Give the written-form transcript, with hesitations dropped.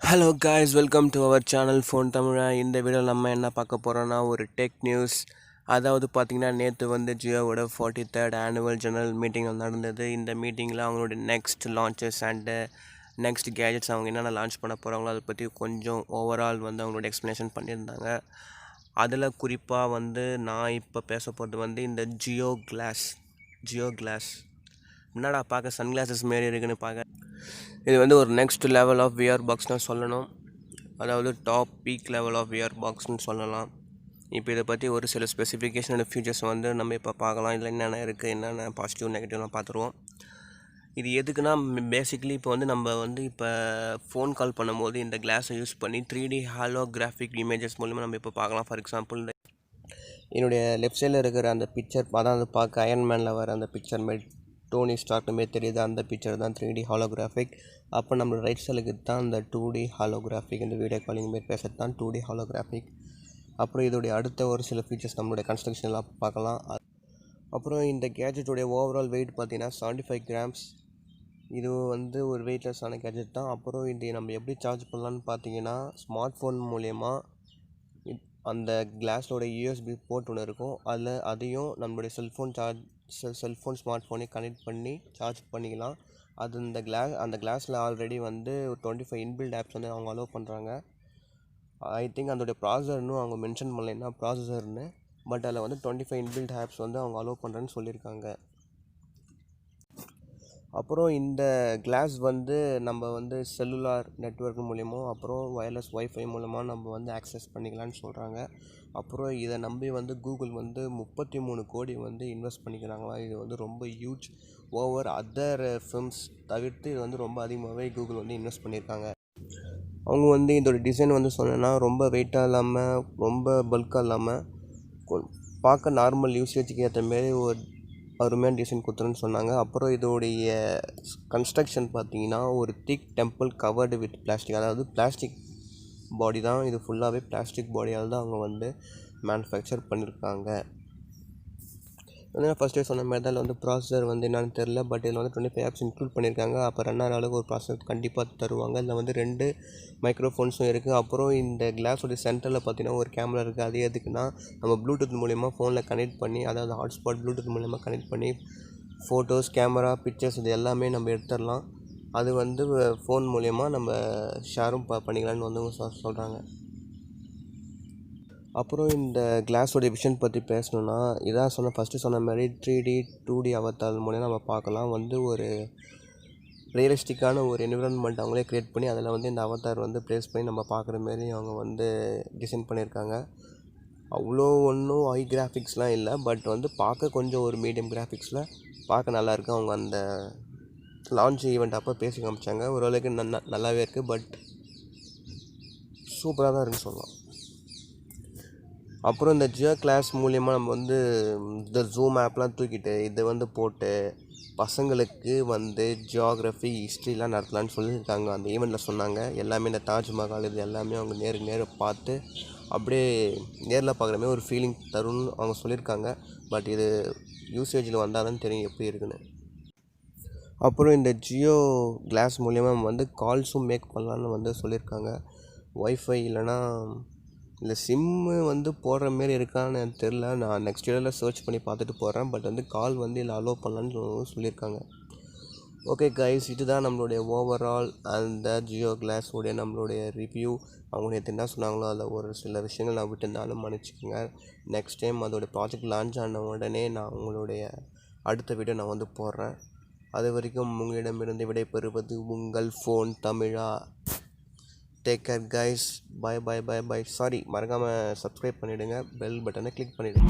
Hello guys, welcome to our channel phone Tamizha. இந்த வீடியோவில் நம்ம என்ன பார்க்க போகிறோன்னா ஒரு டெக் நியூஸ். அதாவது பார்த்திங்கன்னா நேற்று வந்து ஜியோவோட 43rd ஆனுவல் ஜெனரல் மீட்டிங் நடந்தது. இந்த மீட்டிங்கில் அவங்களுடைய next launches and next gadgets அவங்க என்னென்ன லான்ச் பண்ண போகிறாங்களோ அதை பற்றி கொஞ்சம் ஓவரால் வந்து அவங்களோட எக்ஸ்ப்ளனேஷன் பண்ணியிருந்தாங்க. அதில் குறிப்பாக வந்து நான் இப்போ பேச போகிறது வந்து இந்த ஜியோ கிளாஸ் என்னடா பார்க்க சன்கிளாஸஸ் மாரி இருக்குன்னு பார்க்க. இது வந்து ஒரு நெக்ஸ்ட் லெவல் ஆஃப் விஆர் பாக்ஸ்னு சொல்லணும். அதாவது top peak level of VR பாக்ஸ்னு சொல்லலாம். இப்போ இதை பற்றி ஒரு சில ஸ்பெசிஃபிகேஷன் அண்ட் ஃபியூச்சர்ஸ் வந்து நம்ம இப்போ பார்க்கலாம். இதில் என்னென்ன இருக்குது, என்னென்ன பாசிட்டிவ் நெகட்டிவ்லாம் பார்த்துருவோம். இது எதுக்குன்னா பேசிக்கலி இப்போ வந்து நம்ம வந்து இப்போ ஃபோன் கால் பண்ணும்போது இந்த கிளாஸை யூஸ் பண்ணி 3D ஹாலோகிராஃபிக் இமேஜஸ் மூலமாக நம்ம இப்போ பார்க்கலாம். ஃபார் எக்ஸாம்பிள் என்னுடைய லெஃப்ட் சைடில் இருக்கிற அந்த பிக்சர் அதாவது பார்க்க அயன்மேனில் வர அந்த பிக்சர் மாதிரி டோனி ஸ்டார்க்குமே தெரியுது. அந்த பிக்சர் தான் 3D ஹாலோகிராஃபிக். அப்போ நம்ம ரைட் சைடுக்கு தான் அந்த 2D ஹாலோகிராஃபிக். இந்த வீடியோ காலிங் மாரி பேசுறது தான் 2D ஹாலோகிராஃபிக். அப்புறம் இதோடைய அடுத்த ஒரு சில ஃபீச்சர்ஸ் நம்மளுடைய கன்ஸ்ட்ரக்ஷன்லாம் பார்க்கலாம். அப்புறம் இந்த கேஜெட்டுடைய ஓவரால் வெயிட் பார்த்திங்கன்னா 75 கிராம்ஸ். இது வந்து ஒரு வெயிட்லெஸ்ஸான கேஜெட் தான். அப்புறம் இது நம்ம எப்படி சார்ஜ் பண்ணலான்னு பார்த்தீங்கன்னா ஸ்மார்ட் ஃபோன் மூலயமா அந்த கிளாஸோட யூஎஸ்பி போர்ட் ஒன்று இருக்கும். அதையும் நம்மளுடைய செல்ஃபோன் ஸ்மார்ட் ஃபோனை கனெக்ட் பண்ணி சார்ஜ் பண்ணிக்கலாம். அது அந்த கிளாஸில் ஆல்ரெடி வந்து ஒரு 25 இன்பில்ட் ஆப்ஸ் வந்து அவங்க அலோவ் பண்ணுறாங்க. ஐ திங்க் அதோடைய ப்ராசஸர்னு அவங்க மென்ஷன் பண்ணல என்ன ப்ராசஸர்னு, பட் அதில் வந்து 25 இன்பில்ட் ஆப்ஸ் வந்து அவங்க அலோவ் பண்ணுறேன்னு சொல்லியிருக்காங்க. அப்புறம் இந்த கிளாஸ் வந்து நம்ம வந்து செல்லுலார் நெட்வொர்க் மூலிமா அப்புறம் வயர்லெஸ் ஒய்ஃபை மூலமாக நம்ம வந்து ஆக்சஸ் பண்ணிக்கலான்னு சொல்கிறாங்க. அப்புறம் இதை நம்பி வந்து கூகுள் வந்து 33 கோடி வந்து இன்வெஸ்ட் பண்ணிக்கிறாங்களா. இது வந்து ரொம்ப ஹியூஜ். ஓவர் அதர் ஃபிலிம்ஸ் தவிர்த்து இது வந்து ரொம்ப அதிகமாகவே கூகுள் வந்து இன்வெஸ்ட் பண்ணியிருக்காங்க. அவங்க வந்து இதோட டிசைன் வந்து சொன்னேன்னா ரொம்ப வெயிட்டாக இல்லாமல் ரொம்ப பல்காக இல்லாமல் பார்க்க நார்மல் யூசேஜுக்கு ஏற்ற மாரி ஒரு அருமையான டிசைன் கொடுத்துருன்னு சொன்னாங்க. அப்புறம் இதோடைய கன்ஸ்ட்ரக்ஷன் பார்த்தீங்கன்னா ஒரு திக் டெம்பிள் கவர்டு வித் பிளாஸ்டிக். அதாவது பிளாஸ்டிக் பாடி தான், இது ஃபுல்லாகவே பிளாஸ்டிக் பாடியால் தான் அவங்க வந்து மேனுஃபேக்சர் பண்ணியிருக்காங்க. வந்து நான் ஃபஸ்ட்டே சொன்ன மாதிரி தான் வந்து ப்ராசஸர் வந்து என்னென்னு தெரில, பட் இதில் வந்து 25 ஆப்ஸ் இன்க்ளூட் பண்ணியிருக்காங்க. அப்போ ரன் ஆகிற அளவுக்கு ஒரு ப்ராசஸர் கண்டிப்பாக தருவாங்க. இதில் வந்து 2 மைக்ரோஃபோன்ஸும் இருக்குது. அப்புறம் இந்த கிளாஸோடைய சென்டரில் பார்த்தீங்கன்னா ஒரு கேமரா இருக்குது. அது எதுக்குன்னா நம்ம ப்ளூடூத் மூலிமா ஃபோனில் கனெக்ட் பண்ணி, அதாவது ஹாட்ஸ்பாட் ப்ளூடூத் மூலிமா கனெக்ட் பண்ணி ஃபோட்டோஸ், கேமரா, பிக்சர்ஸ் இது எல்லாமே நம்ம எடுத்துடலாம். அது வந்து ஃபோன் மூலயமா நம்ம ஷேரும் பண்ணிக்கலான்னு வந்து சொல்கிறாங்க. அப்புறம் இந்த கிளாஸோடைய விஷன் பற்றி பேசணுன்னா இதான் ஃபஸ்ட்டு சொன்ன மாதிரி 3D 2D அவதார் மூலம் நம்ம பார்க்கலாம். வந்து ஒரு ரியலிஸ்டிக்கான ஒரு என்விரான்மெண்ட் அவங்களே க்ரியேட் பண்ணி அதில் வந்து இந்த அவதார் வந்து ப்ளேஸ் பண்ணி நம்ம பார்க்குற மாரி அவங்க வந்து டிசைன் பண்ணியிருக்காங்க. அவ்வளோ ஒன்றும் ஹை கிராஃபிக்ஸ்லாம் இல்லை, பட் வந்து பார்க்க கொஞ்சம் ஒரு மீடியம் கிராஃபிக்ஸில் பார்க்க நல்லாயிருக்கு. அவங்க அந்த லான்ச் ஈவெண்ட் அப்போ பேசி காமிச்சாங்க. ஓரளவுக்கு நல்லாவே இருக்குது, பட் சூப்பராக தான் இருக்குன்னு சொல்லலாம். அப்புறம் இந்த ஜியோ கிளாஸ் மூலிமா நம்ம வந்து இந்த ஜூம் ஆப்லாம் தூக்கிட்டு இதை வந்து போட்டு பசங்களுக்கு வந்து ஜியோகிராஃபி ஹிஸ்ட்ரிலாம் நடத்தலான்னு சொல்லியிருக்காங்க. அந்த ஈவெண்ட்டில் சொன்னாங்க. எல்லாமே இந்த தாஜ்மஹால் இது எல்லாமே அவங்க நேர பார்த்து அப்படியே நேரில் பார்க்குற மாதிரி ஒரு ஃபீலிங் தரும்னு அவங்க சொல்லியிருக்காங்க. பட் இது யூசேஜில் வந்தால் தான் தெரியும் எப்படி இருக்குன்னு. அப்புறம் இந்த ஜியோ கிளாஸ் மூலிமா நம்ம வந்து கால்ஸும் மேக் பண்ணலான்னு வந்து சொல்லியிருக்காங்க. ஒய்ஃபை இல்லைனா இல்லை சிம்மு வந்து போடுற மாரி இருக்கான்னு எனக்கு தெரில. நான் நெக்ஸ்ட் இயரில் சர்ச் பண்ணி பார்த்துட்டு போகிறேன். பட் வந்து கால் வந்து இதில் அலோவ் பண்ணலான்னு சொல்லியிருக்காங்க. ஓகே கைஸ், இதுதான் நம்மளுடைய ஓவரால் அந்த ஜியோ கிளாஸ் உடைய நம்மளுடைய ரிவ்யூ. அவங்க நேற்று என்ன சொன்னாங்களோ அதில் ஒரு சில விஷயங்கள் நான் விட்டுருந்தாலும் மன்னிச்சுக்கோங்க. நெக்ஸ்ட் டைம் அதோடைய ப்ராஜெக்ட் லான்ச் ஆன உடனே நான் உங்களுடைய அடுத்த வீடியோ நான் வந்து போடுறேன். அது வரைக்கும் உங்களிடமிருந்து விடைபெறுவது உங்கள் phone Tamizha. Take care guys. Bye. Sorry, மறக்காமல் சப்ஸ்கிரைப் பண்ணிவிடுங்க. பெல் பட்டனை கிளிக் பண்ணிவிடுங்க.